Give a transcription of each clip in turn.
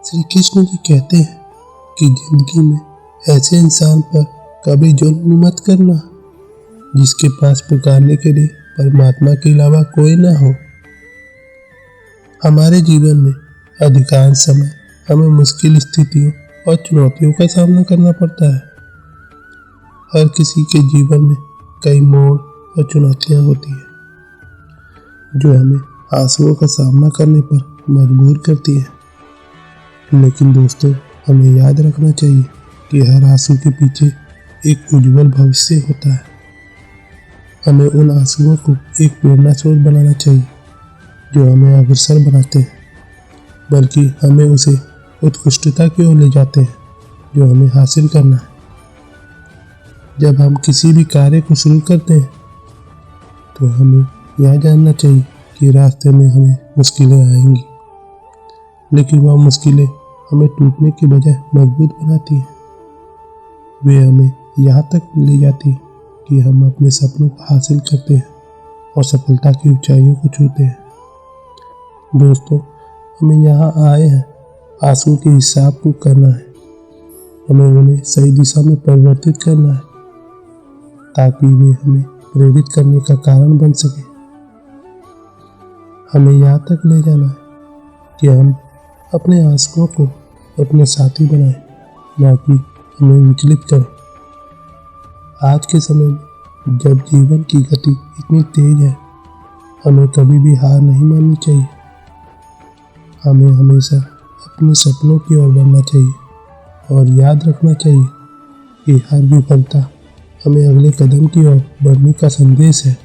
श्री कृष्ण जी कहते हैं कि जिंदगी में ऐसे इंसान पर कभी जुल्म मत करना जिसके पास पुकारने के लिए परमात्मा के अलावा कोई ना हो। हमारे जीवन में अधिकांश समय हमें मुश्किल स्थितियों और चुनौतियों का सामना करना पड़ता है। हर किसी के जीवन में कई मोड़ और चुनौतियां होती हैं जो हमें आंसुओं का सामना करने पर मजबूर करती है। लेकिन दोस्तों, हमें याद रखना चाहिए कि हर आंसू के पीछे एक उज्जवल भविष्य होता है। हमें उन आंसुओं को एक प्रेरणा स्रोत बनाना चाहिए जो हमें अग्रसर बनाते हैं, बल्कि हमें उसे उत्कृष्टता की ओर ले जाते हैं जो हमें हासिल करना है। जब हम किसी भी कार्य को शुरू करते हैं तो हमें यह जानना चाहिए कि रास्ते में हमें मुश्किलें आएंगी, लेकिन वह मुश्किलें हमें टूटने के बजाय मजबूत बनाती हैं। वे हमें यहाँ तक ले जाती हैं कि हम अपने सपनों को हासिल करते हैं और सफलता की ऊंचाइयों को छूते हैं। दोस्तों, हमें यहाँ आए हैं आंसू के हिसाब को करना है। हमें उन्हें सही दिशा में परिवर्तित करना है ताकि वे हमें प्रेरित करने का कारण बन सके। हमें यहाँ तक ले जाना है कि हम अपने आंसुओं को अपने साथी बनाएं, ना कि हमें विचलित करें। आज के समय में जब जीवन की गति इतनी तेज है, हमें कभी भी हार नहीं माननी चाहिए। हमें हमेशा अपने सपनों की ओर बढ़ना चाहिए और याद रखना चाहिए कि हर विफलता हमें अगले कदम की ओर बढ़ने का संदेश है।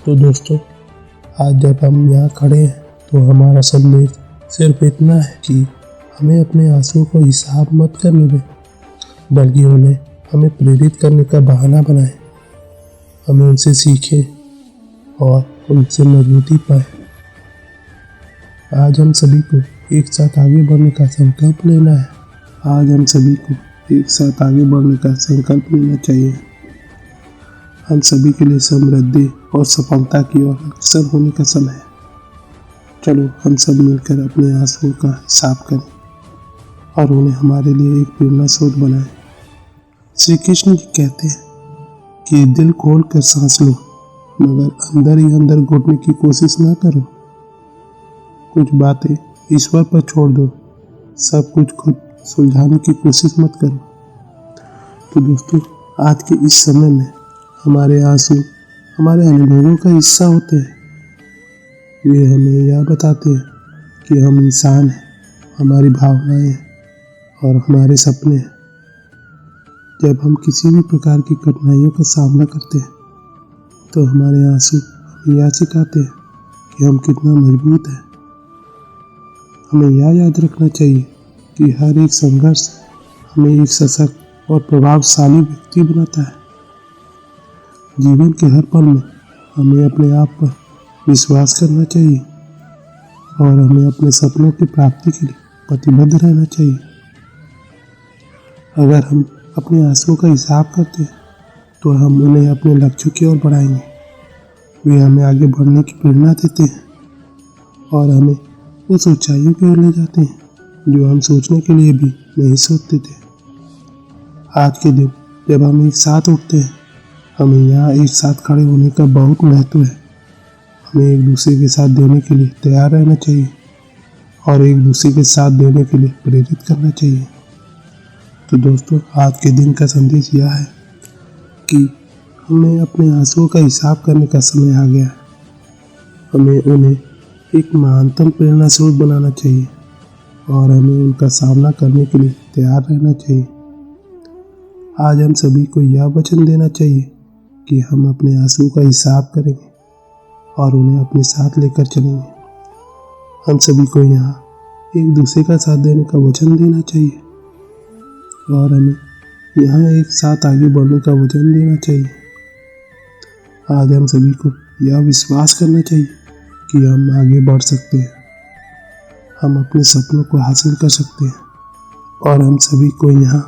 तो दोस्तों, आज जब हम यहाँ खड़े हैं तो हमारा संदेश सिर्फ इतना है कि हमें अपने आंसुओं को हिसाब मत करने दें, बल्कि उन्हें हमें प्रेरित करने का बहाना बनाएं। हमें उनसे सीखें और उनसे मजबूती पाएं। आज हम सभी को एक साथ आगे बढ़ने का संकल्प लेना है। आज हम सभी को एक साथ आगे बढ़ने का संकल्प लेना चाहिए। हम सभी के लिए समृद्धि और सफलता की ओर अग्रसर होने का समय है। चलो हम सब मिलकर अपने आंसुओं का हिसाब करें और उन्हें हमारे लिए एक प्रेरणा स्रोत बनाएं। श्री कृष्ण जी कहते हैं कि दिल खोल कर सांस लो, मगर अंदर ही अंदर घुटने की कोशिश ना करो। कुछ बातें ईश्वर पर छोड़ दो, सब कुछ खुद सुलझाने की कोशिश मत करो। तो दोस्तों, आज के इस समय में हमारे आंसू हमारे अनुभवों का हिस्सा होते हैं। वे हमें यह बताते हैं कि हम इंसान हैं, हमारी भावनाएं हैं और हमारे सपने हैं। जब हम किसी भी प्रकार की कठिनाइयों का सामना करते हैं तो हमारे आंसू हमें यह सिखाते हैं कि हम कितना मजबूत हैं। हमें यह याद रखना चाहिए कि हर एक संघर्ष हमें एक सशक्त और प्रभावशाली व्यक्ति बनाता है। जीवन के हर पल में हमें अपने आप पर विश्वास करना चाहिए और हमें अपने सपनों की प्राप्ति के लिए प्रतिबद्ध रहना चाहिए। अगर हम अपने आंसुओं का हिसाब करते हैं तो हम उन्हें अपने लक्ष्यों की ओर बढ़ाएंगे। वे हमें आगे बढ़ने की प्रेरणा देते हैं और हमें उस ऊंचाइयों की ओर ले जाते हैं जो हम सोचने के लिए भी नहीं सोचते थे। आज के दिन जब हम एक साथ उठते हैं, हमें यहाँ एक साथ खड़े होने का बहुत महत्व है। हमें एक दूसरे के साथ देने के लिए तैयार रहना चाहिए और एक दूसरे के साथ देने के लिए प्रेरित करना चाहिए। तो दोस्तों, आज के दिन का संदेश यह है कि हमें अपने आंसुओं का हिसाब करने का समय आ गया है। हमें उन्हें एक महानतम प्रेरणा स्रोत बनाना चाहिए और हमें उनका सामना करने के लिए तैयार रहना चाहिए। आज हम सभी को यह वचन देना चाहिए कि हम अपने आंसुओं का हिसाब करेंगे और उन्हें अपने साथ लेकर चलेंगे। हम सभी को यहाँ एक दूसरे का साथ देने का वचन देना चाहिए और हमें यहाँ एक साथ आगे बढ़ने का वचन देना चाहिए। आज हम सभी को यह विश्वास करना चाहिए कि हम आगे बढ़ सकते हैं, हम अपने सपनों को हासिल कर सकते हैं और हम सभी को यहाँ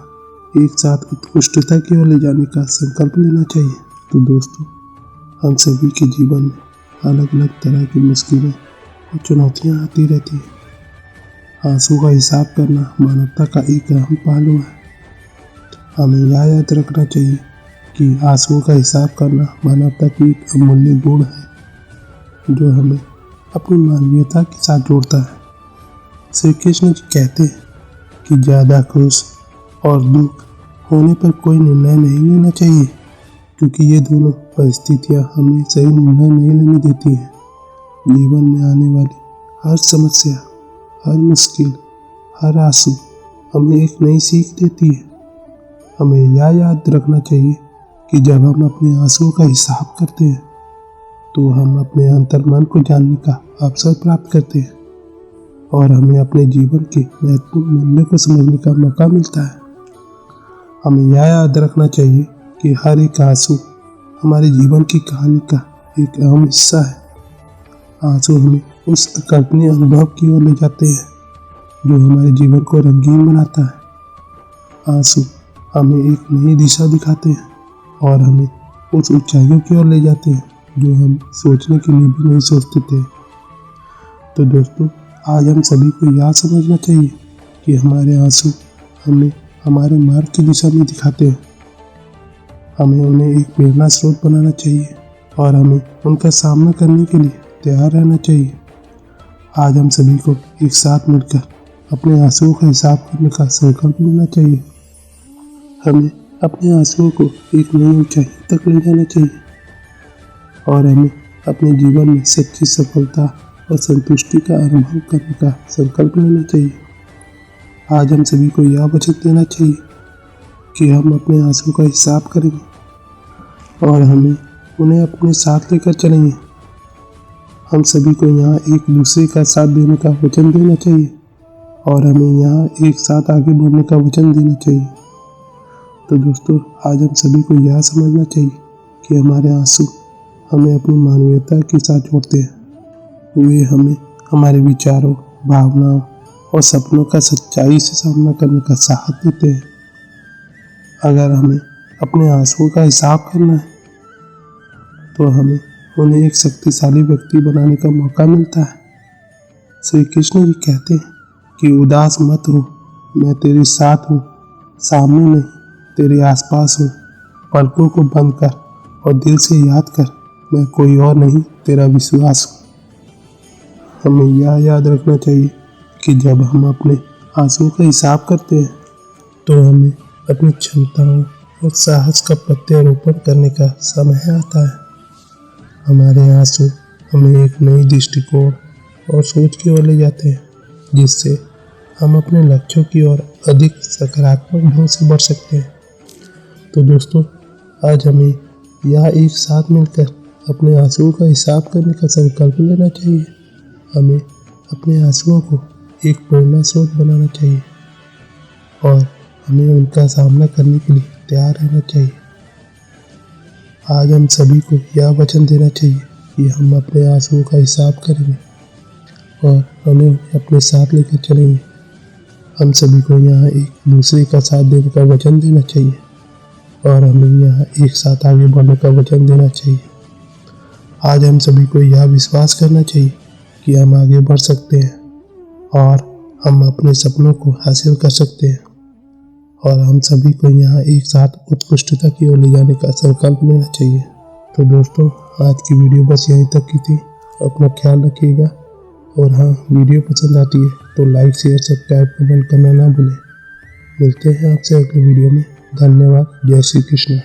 एक साथ उत्कृष्टता की ओर ले जाने का संकल्प लेना चाहिए। तो दोस्तों, हम सभी के जीवन में अलग अलग तरह की मुश्किलें और चुनौतियाँ आती रहती हैं, आंसू का हिसाब करना मानवता का एक अहम पहलू है। हमें यह याद रखना चाहिए कि आंसुओं का हिसाब करना मानवता की एक अमूल्य गुण है जो हमें अपनी मानवीयता के साथ जोड़ता है। श्री कृष्ण जी कहते हैं कि ज़्यादा खुश और दुख होने पर कोई निर्णय नहीं लेना चाहिए, क्योंकि ये दोनों परिस्थितियाँ हमें सही निर्णय नहीं लेने देती हैं। जीवन में आने वाली हर समस्या, हर मुश्किल, हर आंसू हमें एक नई सीख देती है। हमें यह याद रखना चाहिए कि जब हम अपने आंसुओं का हिसाब करते हैं तो हम अपने अंतर्मन को जानने का अवसर प्राप्त करते हैं और हमें अपने जीवन के महत्वपूर्ण मूल्यों को समझने का मौका मिलता है। हमें यह याद रखना चाहिए कि हर एक आंसू हमारे जीवन की कहानी का एक अहम हिस्सा है। आंसू हमें उस अकल्पनीय अनुभव की ओर ले जाते हैं जो हमारे जीवन को रंगीन बनाता है। आंसू हमें एक नई दिशा दिखाते हैं और हमें उस ऊंचाइयों की ओर ले जाते हैं जो हम सोचने के लिए भी नहीं सोचते थे। तो दोस्तों, आज हम सभी को यह समझना चाहिए कि हमारे आंसू हमें हमारे मार्ग की दिशा में दिखाते हैं। हमें उन्हें एक प्रेरणा स्रोत बनाना चाहिए और हमें उनका सामना करने के लिए तैयार रहना चाहिए। आज हम सभी को एक साथ मिलकर अपने आंसुओं का हिसाब करने का संकल्प लेना चाहिए। हमें अपने आंसुओं को एक नई ऊंचाई तक ले जाना चाहिए और हमें अपने जीवन में सच्ची सफलता और संतुष्टि का अनुभव करने का संकल्प लेना चाहिए। आज हम सभी को यह वचन देना चाहिए कि हम अपने आंसुओं का हिसाब करेंगे और हमें उन्हें अपने साथ लेकर चलेंगे। हम सभी को यहाँ एक दूसरे का साथ देने का वचन देना चाहिए और हमें यहाँ एक साथ आगे बढ़ने का वचन देना चाहिए। तो दोस्तों, आज हम सभी को यह समझना चाहिए कि हमारे आंसू हमें अपनी मानवीयता के साथ जोड़ते हैं। वे हमें हमारे विचारों, भावनाओं और सपनों का सच्चाई से सामना करने का साहस देते हैं। अगर हमें अपने आंसुओं का हिसाब करना है तो हमें उन्हें एक शक्तिशाली व्यक्ति बनाने का मौका मिलता है। श्री कृष्ण जी कहते हैं कि उदास मत हो, मैं तेरे साथ हूँ, सामने नहीं तेरे आसपास हूँ। पलकों को बंद कर और दिल से याद कर, मैं कोई और नहीं तेरा विश्वास हूँ। हमें यह याद रखना चाहिए कि जब हम अपने आंसुओं का हिसाब करते हैं तो हमें अपनी क्षमताओं और साहस का प्रत्यारोपण करने का समय आता है। हमारे आंसू हमें एक नई दृष्टिकोण और सोच की ओर ले जाते हैं, जिससे हम अपने लक्ष्यों की ओर अधिक सकारात्मक ढंग से बढ़ सकते हैं। तो दोस्तों, आज हमें यह एक साथ मिलकर अपने आंसुओं का हिसाब करने का संकल्प लेना चाहिए। हमें अपने आंसुओं को एक प्रेरणा स्रोत बनाना चाहिए और हमें उनका सामना करने के लिए तैयार रहना चाहिए। आज हम सभी को यह वचन देना चाहिए कि हम अपने आंसुओं का हिसाब करेंगे और हमें अपने साथ लेकर चलेंगे। हम सभी को यहाँ एक दूसरे का साथ देने का वचन देना चाहिए और हमें यहाँ एक साथ आगे बढ़ने का वचन देना चाहिए। आज हम सभी को यह विश्वास करना चाहिए कि हम आगे बढ़ सकते हैं और हम अपने सपनों को हासिल कर सकते हैं और हम सभी को यहाँ एक साथ उत्कृष्टता की ओर ले जाने का संकल्प लेना चाहिए। तो दोस्तों, आज की वीडियो बस यहीं तक की थी। अपना ख्याल रखिएगा और हाँ, वीडियो पसंद आती है तो लाइक, शेयर, सब्सक्राइब, कमेंट करना ना भूलें। मिलते हैं आपसे अगले वीडियो में। धन्यवाद। जय श्री कृष्ण।